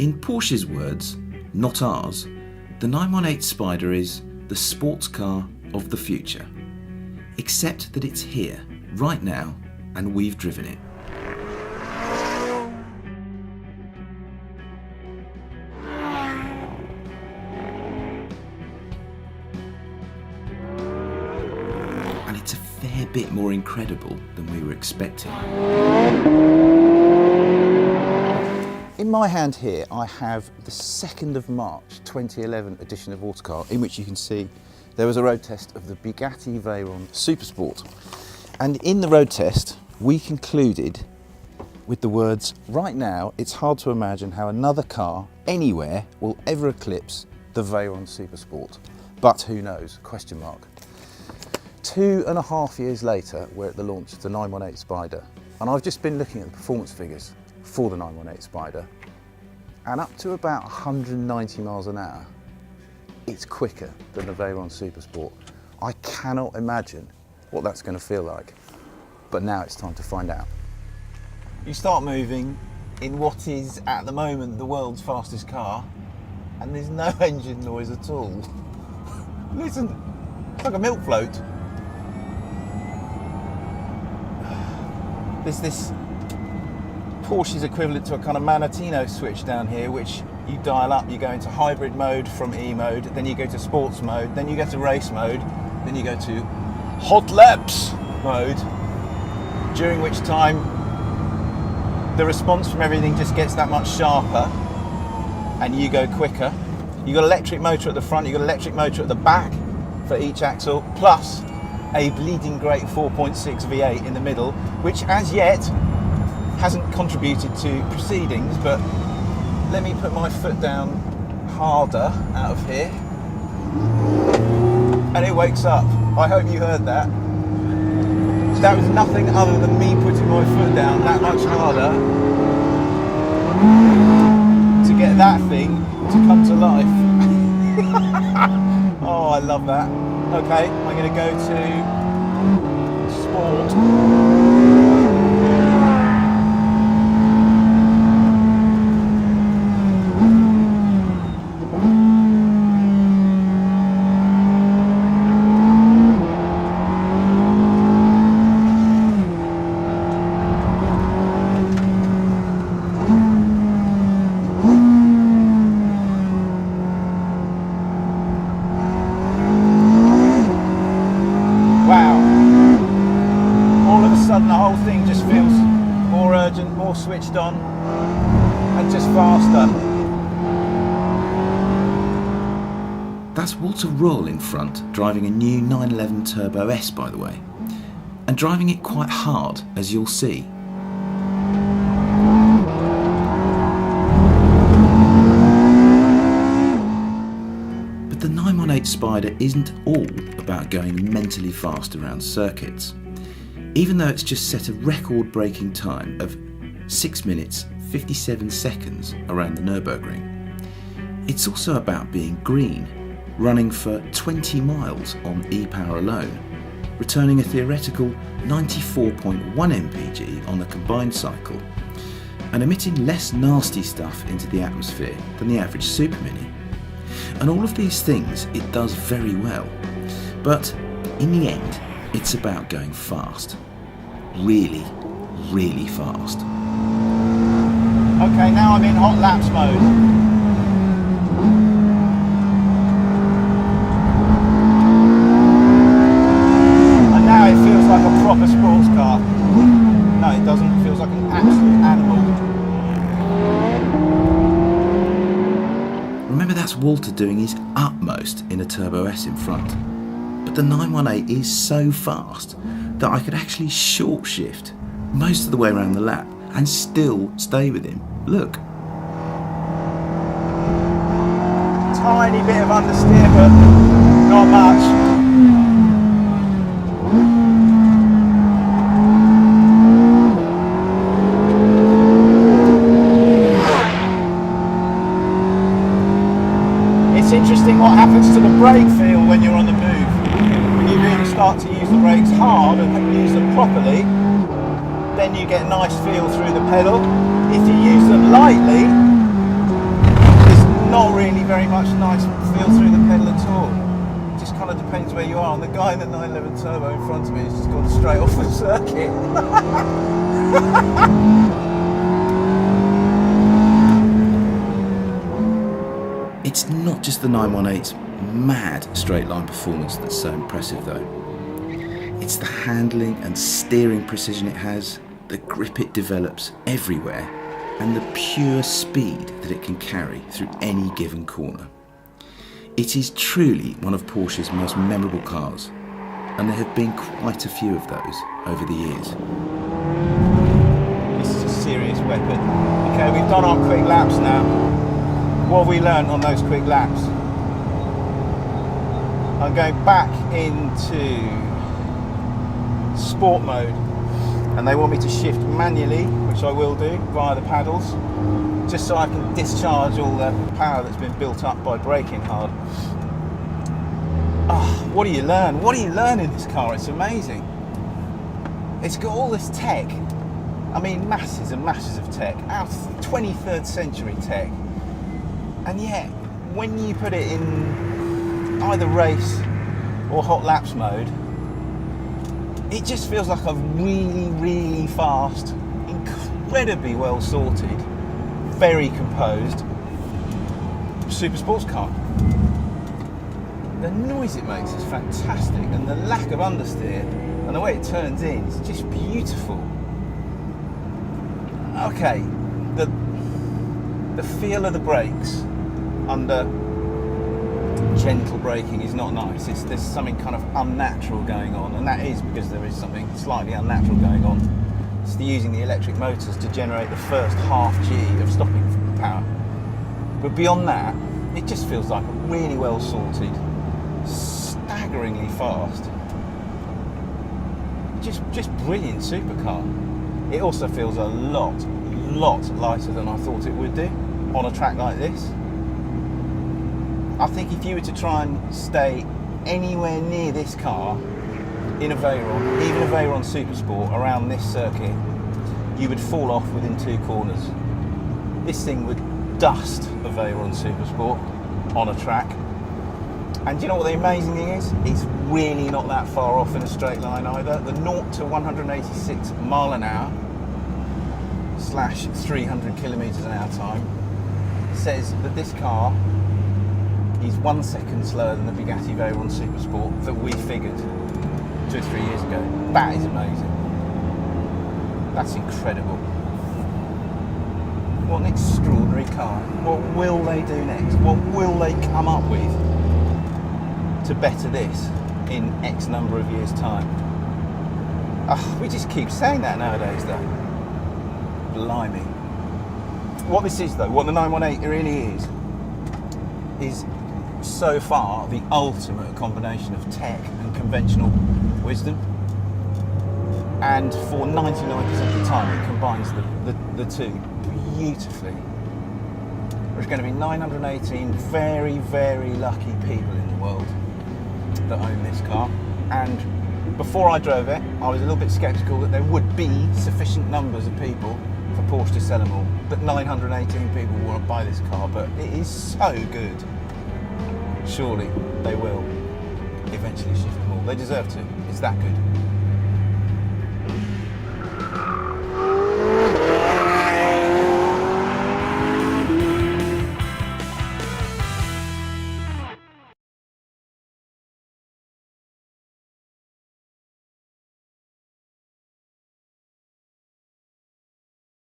In Porsche's words, not ours, the 918 Spyder is the sports car of the future. Except that it's here, right now, and we've driven it. And it's a fair bit more incredible than we were expecting. In my hand here, I have the 2nd of March 2011 edition of Autocar, in which you can see there was a road test of the Bugatti Veyron Supersport. And in the road test, we concluded with the words, "Right now, it's hard to imagine how another car anywhere will ever eclipse the Veyron Supersport. But who knows? Question mark." 2.5 years later, we're at the launch of the 918 Spyder, and I've just been looking at the performance figures for the 918 Spyder, and up to about 190 miles an hour, it's quicker than the Veyron Supersport. I cannot imagine what that's going to feel like, but now it's time to find out. You start moving in what is at the moment the world's fastest car, and there's no engine noise at all. Listen, it's like a milk float. There's this Porsche's equivalent to a kind of Manatino switch down here, which you dial up, you go into hybrid mode from E mode, then you go to sports mode, then you go to race mode, then you go to hot laps mode, during which time the response from everything just gets that much sharper and you go quicker. You've got electric motor at the front, you've got electric motor at the back for each axle, plus a bleeding great 4.6 V8 in the middle, which as yet hasn't contributed to proceedings, but let me put my foot down harder out of here and it wakes up. I hope you heard that. That was nothing other than me putting my foot down that much harder to get that thing to come to life. Oh, I love that. Okay, I'm going to go to sport. The whole thing just feels more urgent, more switched on, and just faster. That's Walter Roll in front, driving a new 911 Turbo S, by the way, and driving it quite hard, as you'll see. But the 918 Spyder isn't all about going mentally fast around circuits. Even though it's just set a record-breaking time of 6 minutes 57 seconds around the Nürburgring, it's also about being green, running for 20 miles on e-power alone, returning a theoretical 94.1 mpg on the combined cycle, and emitting less nasty stuff into the atmosphere than the average Super Mini. And all of these things it does very well, but in the end, it's about going fast. Really, really fast. Okay, now I'm in hot laps mode. And now it feels like a proper sports car. No, it doesn't. It feels like an absolute animal. Remember, that's Walter doing his utmost in a Turbo S in front. But the 918 is so fast that I could actually short shift most of the way around the lap and still stay with him. Look. Tiny bit of understeer, but not much. It's interesting what happens to the brake feel when you're on the move. When you really start to use the brakes hard and use them properly, then you get a nice feel through the pedal. If you use them lightly, not really very much nice feel through the pedal at all. It just kind of depends where you are. And the guy in the 911 Turbo in front of me has just gone straight off the circuit. It's not just the 918's mad straight line performance that's so impressive though. It's the handling and steering precision it has, the grip it develops everywhere, and the pure speed that it can carry through any given corner. It is truly one of Porsche's most memorable cars, and there have been quite a few of those over the years. This is a serious weapon. Okay, we've done our quick laps now. What have we learned on those quick laps? I'm going back into sport mode, and they want me to shift manually, which I will do via the paddles, just so I can discharge all the power that's been built up by braking hard. What do you learn? What do you learn in this car? It's amazing. It's got all this tech. I mean, masses and masses of tech, out of 23rd century tech. And yet, when you put it in either race or hot laps mode, it just feels like a really, really fast, incredibly well sorted, very composed super sports car. The noise it makes is fantastic, and the lack of understeer and the way it turns in is just beautiful. Okay, the feel of the brakes under gentle braking is not nice. There's something kind of unnatural going on, and that is because there is something slightly unnatural going on. It's using the electric motors to generate the first half G of stopping power. But beyond that, it just feels like a really well sorted, staggeringly fast, just brilliant supercar. It also feels a lot lighter than I thought it would do on a track like this. I think if you were to try and stay anywhere near this car in a Veyron, even a Veyron Supersport around this circuit, you would fall off within 2 corners. This thing would dust a Veyron Supersport on a track. And do you know what the amazing thing is? It's really not that far off in a straight line either. The 0 to 186 mile an hour / 300 kilometers an hour time says that this car is 1 second slower than the Bugatti Veyron Supersport that we figured 2 or 3 years ago. That is amazing. That's incredible. What an extraordinary car. What will they do next? What will they come up with to better this in X number of years' time? We just keep saying that nowadays though. Blimey. What this is though, what the 918 really is so far the ultimate combination of tech and conventional wisdom. And for 99% of the time it combines the two beautifully. There's going to be 918 very, very lucky people in the world that own this car, and before I drove it I was a little bit sceptical that there would be sufficient numbers of people for Porsche to sell them all, that 918 people want to buy this car, but it is so good. Surely they will eventually shift them all. They deserve to. It's that good.